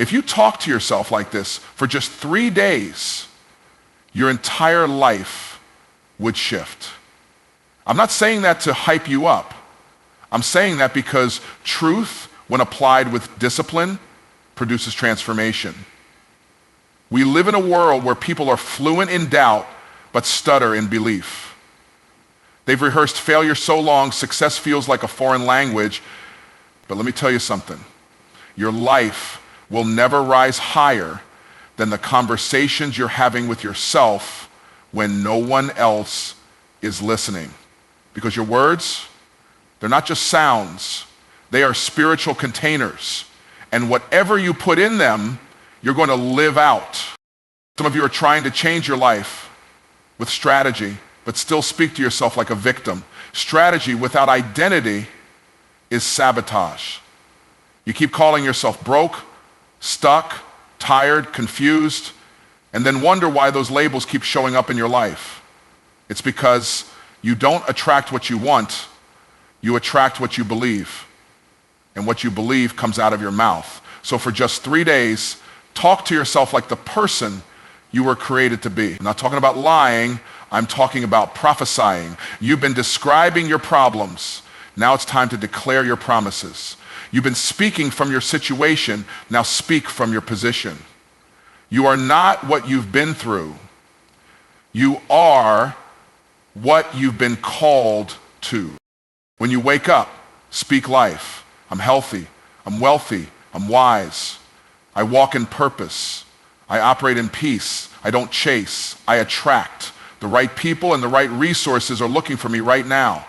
If you talk to yourself like this for just 3 days, your entire life would shift. I'm not saying that to hype you up. I'm saying that because truth, when applied with discipline, produces transformation. We live in a world where people are fluent in doubt but stutter in belief. They've rehearsed failure so long, success feels like a foreign language. But let me tell you something. Your life will never rise higher than the conversations you're having with yourself when no one else is listening. Because your words, they're not just sounds. They are spiritual containers. And whatever you put in them, you're going to live out. Some of you are trying to change your life with strategy, but still speak to yourself like a victim. Strategy without identity is sabotage. You keep calling yourself broke, stuck, tired, confused, and then wonder why those labels keep showing up in your life. It's because you don't attract what you want, you attract what you believe. And what you believe comes out of your mouth. So for just 3 days, talk to yourself like the person you were created to be. I'm not talking about lying, I'm talking about prophesying. You've been describing your problems. Now it's time to declare your promises. You've been speaking from your situation. Now speak from your position. You are not what you've been through. You are what you've been called to. When you wake up, speak life. I'm healthy. I'm wealthy. I'm wise. I walk in purpose. I operate in peace. I don't chase. I attract. The right people and the right resources are looking for me right now.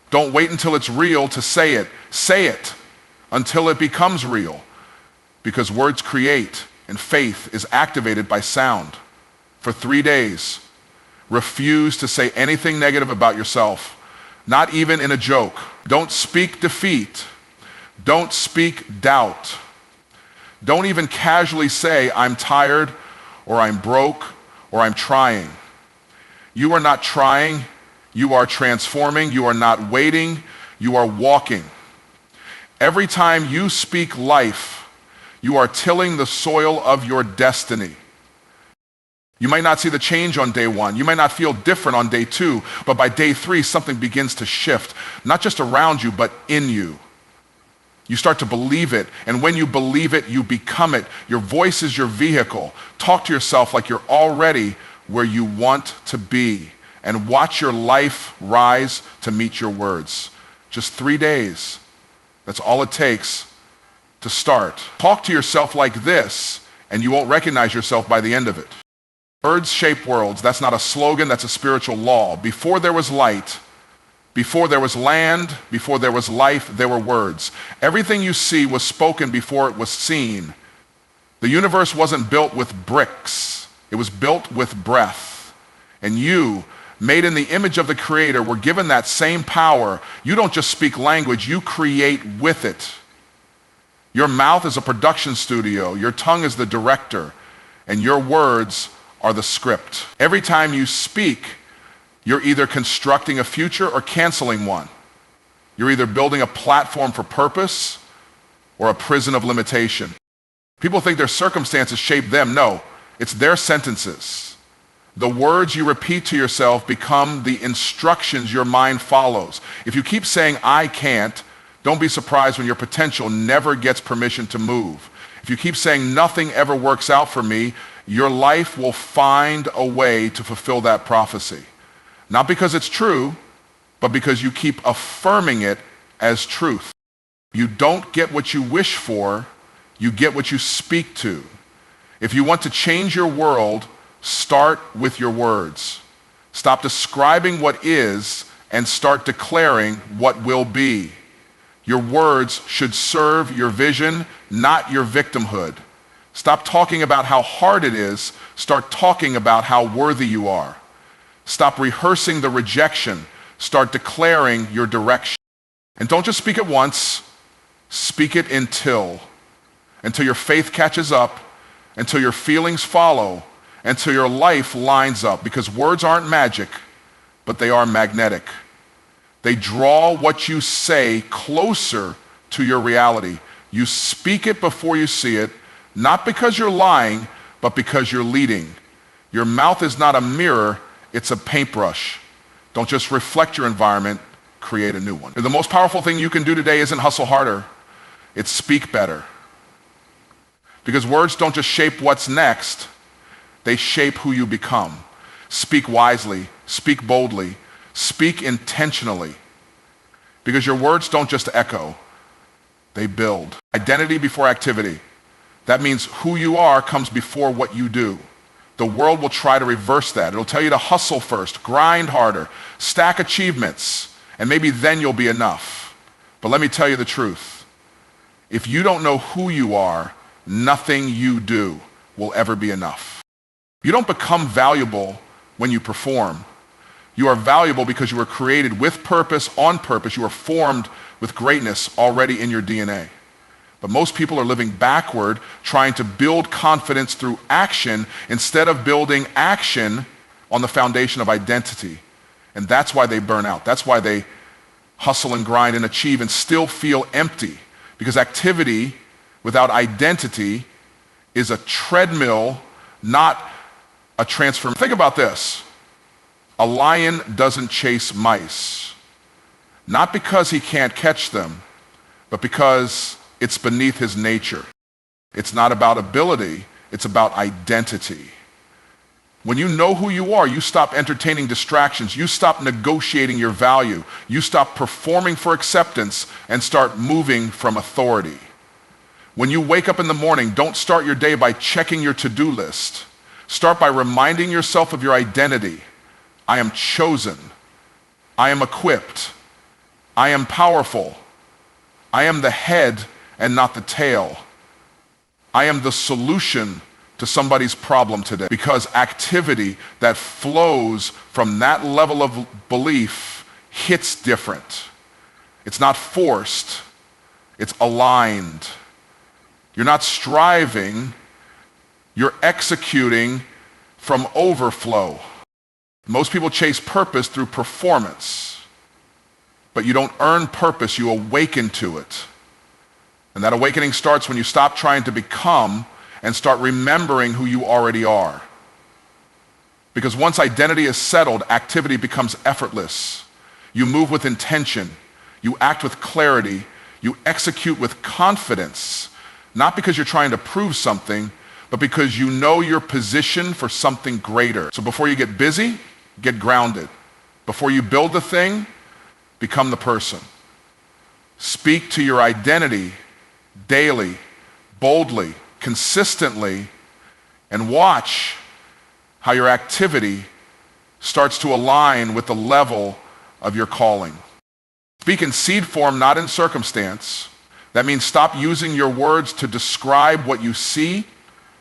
Don't wait until it's real to say it. Say it until it becomes real. Because words create and faith is activated by sound. For 3 days, refuse to say anything negative about yourself, not even in a joke. Don't speak defeat. Don't speak doubt. Don't even casually say, I'm tired, or I'm broke, or I'm trying. You are not trying. You are transforming. You are not waiting. You are walking. Every time you speak life, you are tilling the soil of your destiny. You might not see the change on day 1. You might not feel different on day 2, but by day 3, something begins to shift, not just around you, but in you. You start to believe it, and when you believe it, you become it. Your voice is your vehicle. Talk to yourself like you're already where you want to be, and watch your life rise to meet your words. Just 3 days. That's all it takes to start. Talk to yourself like this, and you won't recognize yourself by the end of it. Words shape worlds. That's not a slogan, that's a spiritual law. Before there was light, before there was land, before there was life, there were words. Everything you see was spoken before it was seen. The universe wasn't built with bricks. It was built with breath. And you, made in the image of the Creator, were given that same power. You don't just speak language, you create with it. Your mouth is a production studio. Your tongue is the director. And your words are the script. Every time you speak, you're either constructing a future or canceling one. You're either building a platform for purpose or a prison of limitation. People think their circumstances shape them. No, it's their sentences. The words you repeat to yourself become the instructions your mind follows. If you keep saying, I can't, don't be surprised when your potential never gets permission to move. If you keep saying, nothing ever works out for me, your life will find a way to fulfill that prophecy. Not because it's true, but because you keep affirming it as truth. You don't get what you wish for, you get what you speak to. If you want to change your world, start with your words. Stop describing what is and start declaring what will be. Your words should serve your vision, not your victimhood. Stop talking about how hard it is. Start talking about how worthy you are. Stop rehearsing the rejection. Start declaring your direction. And don't just speak it once. Speak it until your faith catches up, until your feelings follow, until your life lines up. Because words aren't magic, but they are magnetic. They draw what you say closer to your reality. You speak it before you see it, Not because you're lying, but because you're leading. Your mouth is not a mirror, it's a paintbrush. Don't just reflect your environment, create a new one. The most powerful thing you can do today isn't hustle harder, it's speak better. Because words don't just shape what's next, they shape who you become. Speak wisely, speak boldly, speak intentionally. Because your words don't just echo, they build. Identity before activity. That means who you are comes before what you do. The world will try to reverse that. It'll tell you to hustle first, grind harder, stack achievements, and maybe then you'll be enough. But let me tell you the truth. If you don't know who you are, nothing you do will ever be enough. You don't become valuable when you perform. You are valuable because you were created with purpose, on purpose. You are formed with greatness already in your DNA. But most people are living backward, trying to build confidence through action instead of building action on the foundation of identity. And that's why they burn out. That's why they hustle and grind and achieve and still feel empty. Because activity without identity is a treadmill, not a transformation. Think about this. A lion doesn't chase mice, not because he can't catch them, but because it's beneath his nature. It's not about ability, it's about identity. When you know who you are, you stop entertaining distractions, you stop negotiating your value, you stop performing for acceptance and start moving from authority. When you wake up in the morning, don't start your day by checking your to-do list. Start by reminding yourself of your identity. I am chosen. I am equipped. I am powerful. I am the head and not the tail. I am the solution to somebody's problem today. Because activity that flows from that level of belief hits different. It's not forced. It's aligned. You're not striving. You're executing from overflow. Most people chase purpose through performance, but you don't earn purpose, you awaken to it. And that awakening starts when you stop trying to become and start remembering who you already are. Because once identity is settled, activity becomes effortless. You move with intention, you act with clarity, you execute with confidence, not because you're trying to prove something, but because you know your position for something greater. So before you get busy, get grounded. Before you build the thing, become the person. Speak to your identity daily, boldly, consistently, and watch how your activity starts to align with the level of your calling. Speak in seed form, not in circumstance. That means stop using your words to describe what you see.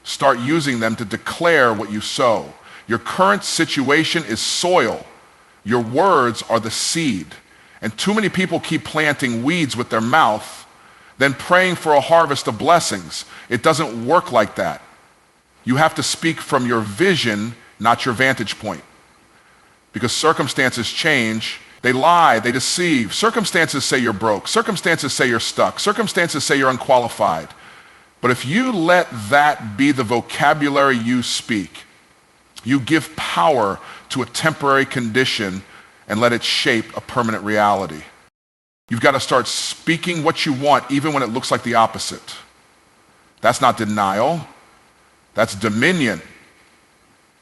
Start using them to declare what you sow. Your current situation is soil. Your words are the seed. And too many people keep planting weeds with their mouth, then praying for a harvest of blessings. It doesn't work like that. You have to speak from your vision, not your vantage point. Because circumstances change. They lie, they deceive. Circumstances say you're broke. Circumstances say you're stuck. Circumstances say you're unqualified. But if you let that be the vocabulary you speak, you give power to a temporary condition and let it shape a permanent reality. You've got to start speaking what you want even when it looks like the opposite. That's not denial. That's dominion.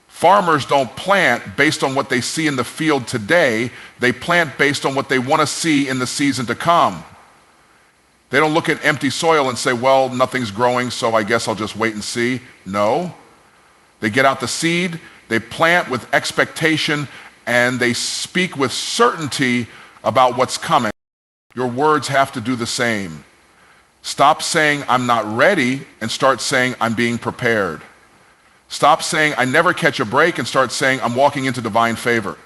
Farmers don't plant based on what they see in the field today. They plant based on what they want to see in the season to come. They don't look at empty soil and say, well, nothing's growing, so I guess I'll just wait and see. No. They get out the seed, they plant with expectation, and they speak with certainty about what's coming. Your words have to do the same. Stop saying, I'm not ready, and start saying, I'm being prepared. Stop saying, I never catch a break, and start saying, I'm walking into divine favor.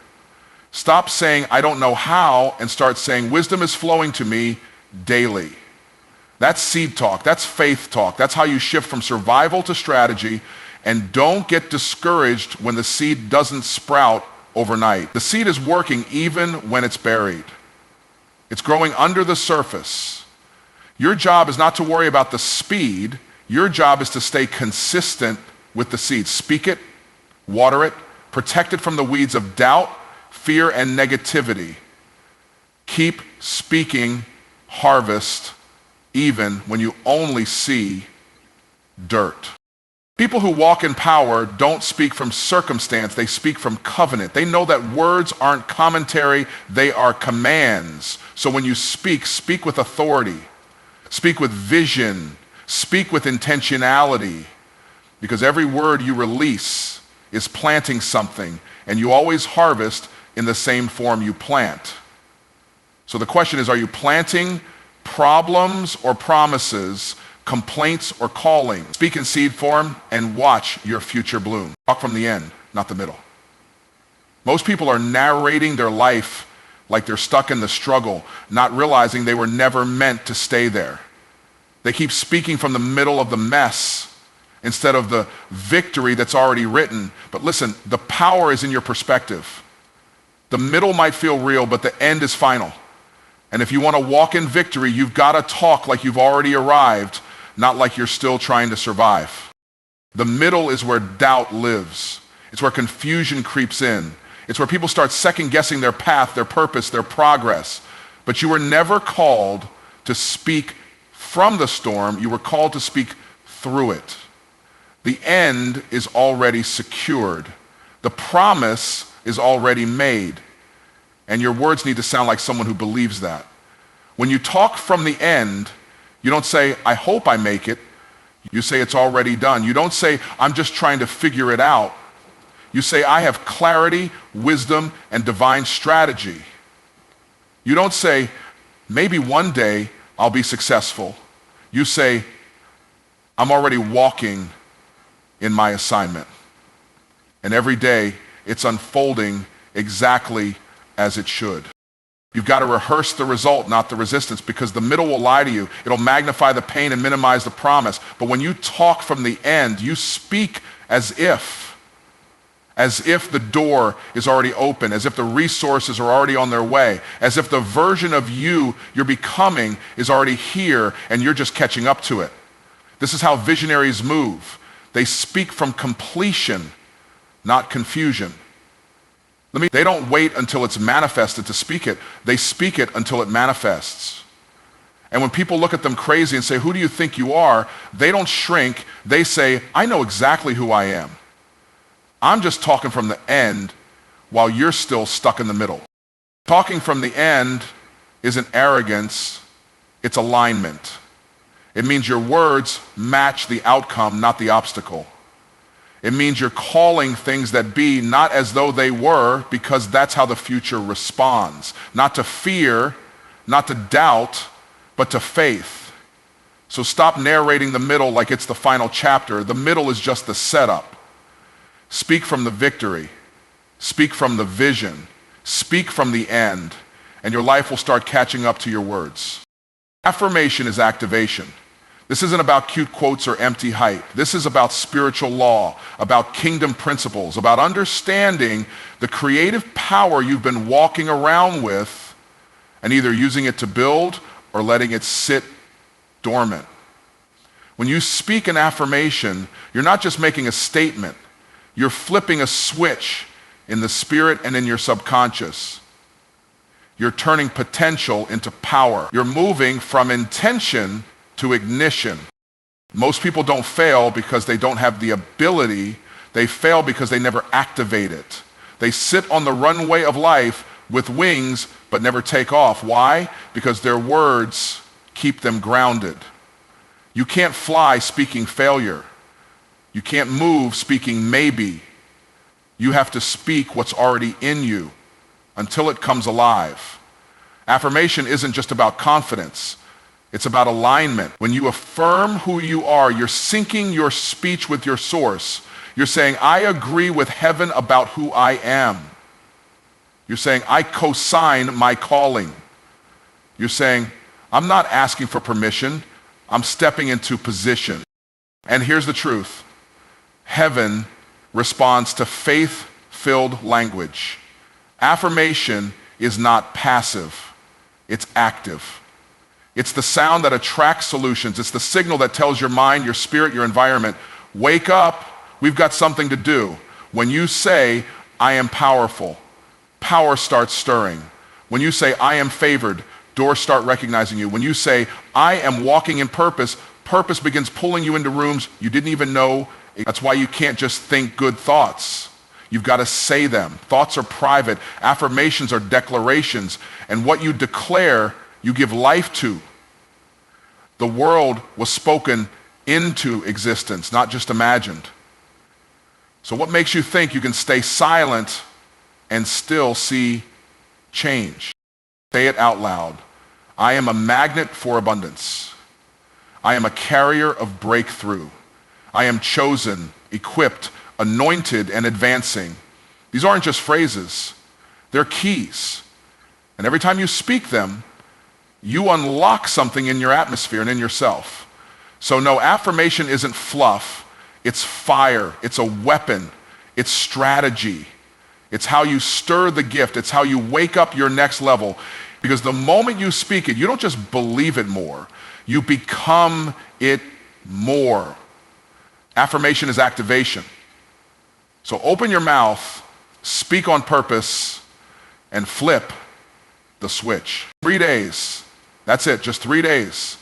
Stop saying, I don't know how, and start saying, wisdom is flowing to me daily. That's seed talk. That's faith talk. That's how you shift from survival to strategy. And don't get discouraged when the seed doesn't sprout overnight. The seed is working even when it's buried. It's growing under the surface. Your job is not to worry about the speed. Your job is to stay consistent with the seed. Speak it, water it, protect it from the weeds of doubt, fear, and negativity. Keep speaking harvest even when you only see dirt. People who walk in power don't speak from circumstance, they speak from covenant. They know that words aren't commentary, they are commands. So when you speak, speak with authority, speak with vision, speak with intentionality, because every word you release is planting something, and you always harvest in the same form you plant. So the question is, are you planting problems or promises, complaints or calling? Speak in seed form and watch your future bloom. Talk from the end, not the middle. Most people are narrating their life like they're stuck in the struggle, not realizing they were never meant to stay there. They keep speaking from the middle of the mess instead of the victory that's already written. But listen, the power is in your perspective. The middle might feel real, but the end is final. And if you want to walk in victory, you've got to talk like you've already arrived, not like you're still trying to survive. The middle is where doubt lives. It's where confusion creeps in. It's where people start second-guessing their path, their purpose, their progress. But you were never called to speak from the storm. You were called to speak through it. The end is already secured. The promise is already made. And your words need to sound like someone who believes that. When you talk from the end, you don't say, I hope I make it. You say it's already done. You don't say, I'm just trying to figure it out. You say, I have clarity, wisdom, and divine strategy. You don't say, maybe one day I'll be successful. You say, I'm already walking in my assignment. And every day it's unfolding exactly as it should. You've got to rehearse the result, not the resistance, because the middle will lie to you. It'll magnify the pain and minimize the promise. But when you talk from the end, you speak as if the door is already open, as if the resources are already on their way, as if the version of you're becoming is already here and you're just catching up to it. This is how visionaries move. They speak from completion, not confusion. They don't wait until it's manifested to speak it. They speak it until it manifests. And when people look at them crazy and say, who do you think you are? They don't shrink. They say, I know exactly who I am. I'm just talking from the end while you're still stuck in the middle. Talking from the end isn't arrogance, it's alignment. It means your words match the outcome, not the obstacle. It means you're calling things that be not as though they were, because that's how the future responds. Not to fear, not to doubt, but to faith. So stop narrating the middle like it's the final chapter. The middle is just the setup. Speak from the victory. Speak from the vision. Speak from the end. And your life will start catching up to your words. Affirmation is activation. This isn't about cute quotes or empty hype. This is about spiritual law, about kingdom principles, about understanding the creative power you've been walking around with and either using it to build or letting it sit dormant. When you speak an affirmation, you're not just making a statement. You're flipping a switch in the spirit and in your subconscious. You're turning potential into power. You're moving from intention to ignition. Most people don't fail because they don't have the ability. They fail because they never activate it. They sit on the runway of life with wings but never take off. Why? Because their words keep them grounded. You can't fly speaking failure. You can't move speaking maybe. You have to speak what's already in you until it comes alive. Affirmation isn't just about confidence. It's about alignment. When you affirm who you are, you're syncing your speech with your source. You're saying, I agree with heaven about who I am. You're saying, I co-sign my calling. You're saying, I'm not asking for permission. I'm stepping into position. And here's the truth. Heaven responds to faith-filled language. Affirmation is not passive. It's active. It's the sound that attracts solutions. It's the signal that tells your mind, your spirit, your environment, wake up, we've got something to do. When you say, I am powerful, power starts stirring. When you say, I am favored, doors start recognizing you. When you say, I am walking in purpose, purpose begins pulling you into rooms you didn't even know. That's why you can't just think good thoughts. You've got to say them. Thoughts are private. Affirmations are declarations. And what you declare, you give life to. The world was spoken into existence, not just imagined. So what makes you think you can stay silent and still see change? Say it out loud. I am a magnet for abundance. I am a carrier of breakthrough. I am chosen, equipped, anointed, and advancing. These aren't just phrases. They're keys. And every time you speak them, you unlock something in your atmosphere and in yourself. So no, affirmation isn't fluff. It's fire. It's a weapon. It's strategy. It's how you stir the gift. It's how you wake up your next level. Because the moment you speak it, you don't just believe it more. You become it more. Affirmation is activation. So open your mouth, speak on purpose, and flip the switch. 3 days. That's it, just 3 days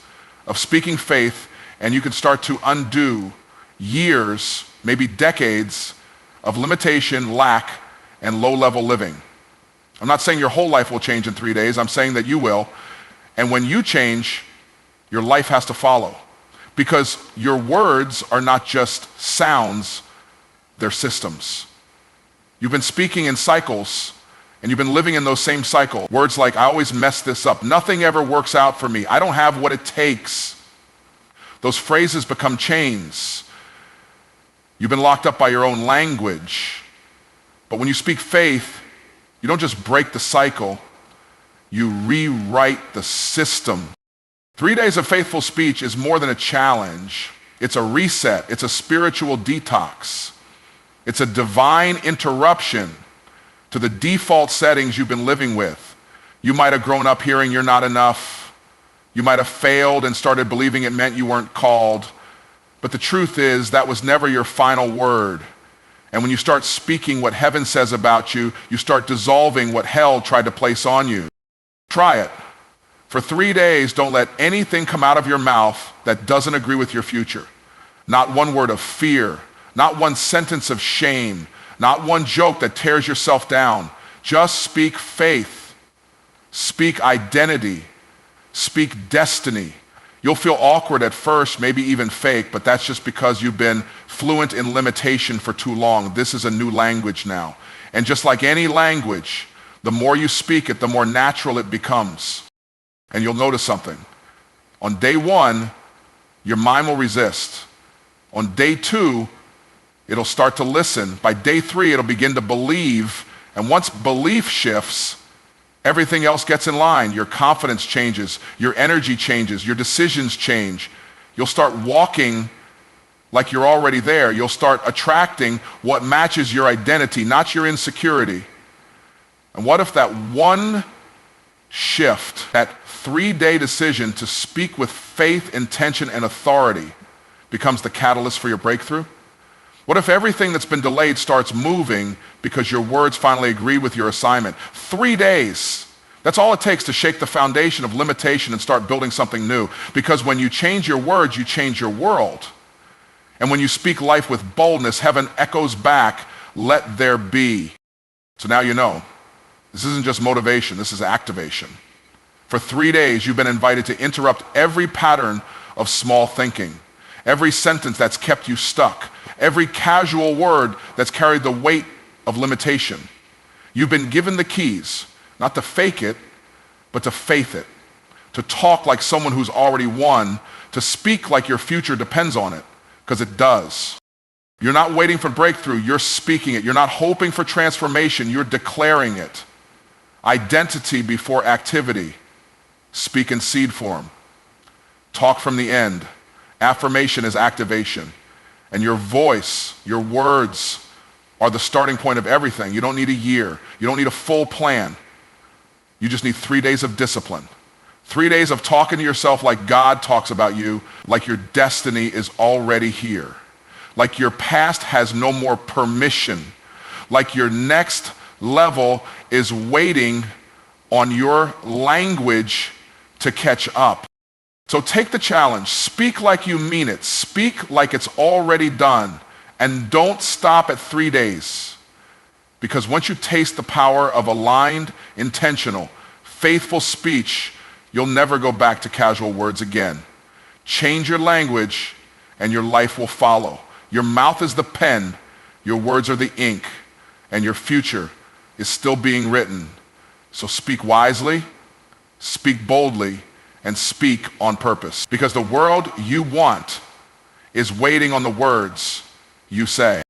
of speaking faith, and you can start to undo years, maybe decades, of limitation, lack, and low-level living. I'm not saying your whole life will change in 3 days. I'm saying that you will. And when you change, your life has to follow. Because your words are not just sounds, they're systems. You've been speaking in cycles, and you've been living in those same cycles. Words like, I always mess this up. Nothing ever works out for me. I don't have what it takes. Those phrases become chains. You've been locked up by your own language. But when you speak faith, you don't just break the cycle, you rewrite the system. 3 days of faithful speech is more than a challenge. It's a reset. It's a spiritual detox. It's a divine interruption to the default settings you've been living with. You might have grown up hearing you're not enough. You might have failed and started believing it meant you weren't called. But the truth is that was never your final word. And when you start speaking what heaven says about you, you start dissolving what hell tried to place on you. Try it. For 3 days, don't let anything come out of your mouth that doesn't agree with your future. Not one word of fear, not one sentence of shame, not one joke that tears yourself down. Just speak faith, speak identity, speak destiny. You'll feel awkward at first, maybe even fake, but that's just because you've been fluent in limitation for too long. This is a new language now. And just like any language, the more you speak it, the more natural it becomes. And you'll notice something. On day 1, your mind will resist. On day 2, it'll start to listen. By day 3, it'll begin to believe. And once belief shifts, everything else gets in line. Your confidence changes, your energy changes, your decisions change. You'll start walking like you're already there. You'll start attracting what matches your identity, not your insecurity. And what if that one shift, that 3-day decision to speak with faith, intention, and authority becomes the catalyst for your breakthrough? What if everything that's been delayed starts moving because your words finally agree with your assignment? 3 days. That's all it takes to shake the foundation of limitation and start building something new. Because when you change your words, you change your world. And when you speak life with boldness, heaven echoes back, let there be. So now you know. This isn't just motivation, this is activation. For 3 days, you've been invited to interrupt every pattern of small thinking, every sentence that's kept you stuck, every casual word that's carried the weight of limitation. You've been given the keys, not to fake it, but to faith it, to talk like someone who's already won, to speak like your future depends on it, because it does. You're not waiting for breakthrough, you're speaking it. You're not hoping for transformation, you're declaring it. Identity before activity. Speak in seed form. Talk from the end. Affirmation is activation. And your voice, your words are the starting point of everything. You don't need a year. You don't need a full plan. You just need 3 days of discipline. 3 days of talking to yourself like God talks about you, like your destiny is already here, like your past has no more permission, like your next level is waiting on your language to catch up. So take the challenge. Speak like you mean it. Speak like it's already done. And don't stop at 3 days. Because once you taste the power of aligned, intentional, faithful speech, you'll never go back to casual words again. Change your language and your life will follow. Your mouth is the pen, your words are the ink, and your future is still being written. So speak wisely, speak boldly, and speak on purpose. Because the world you want is waiting on the words you say.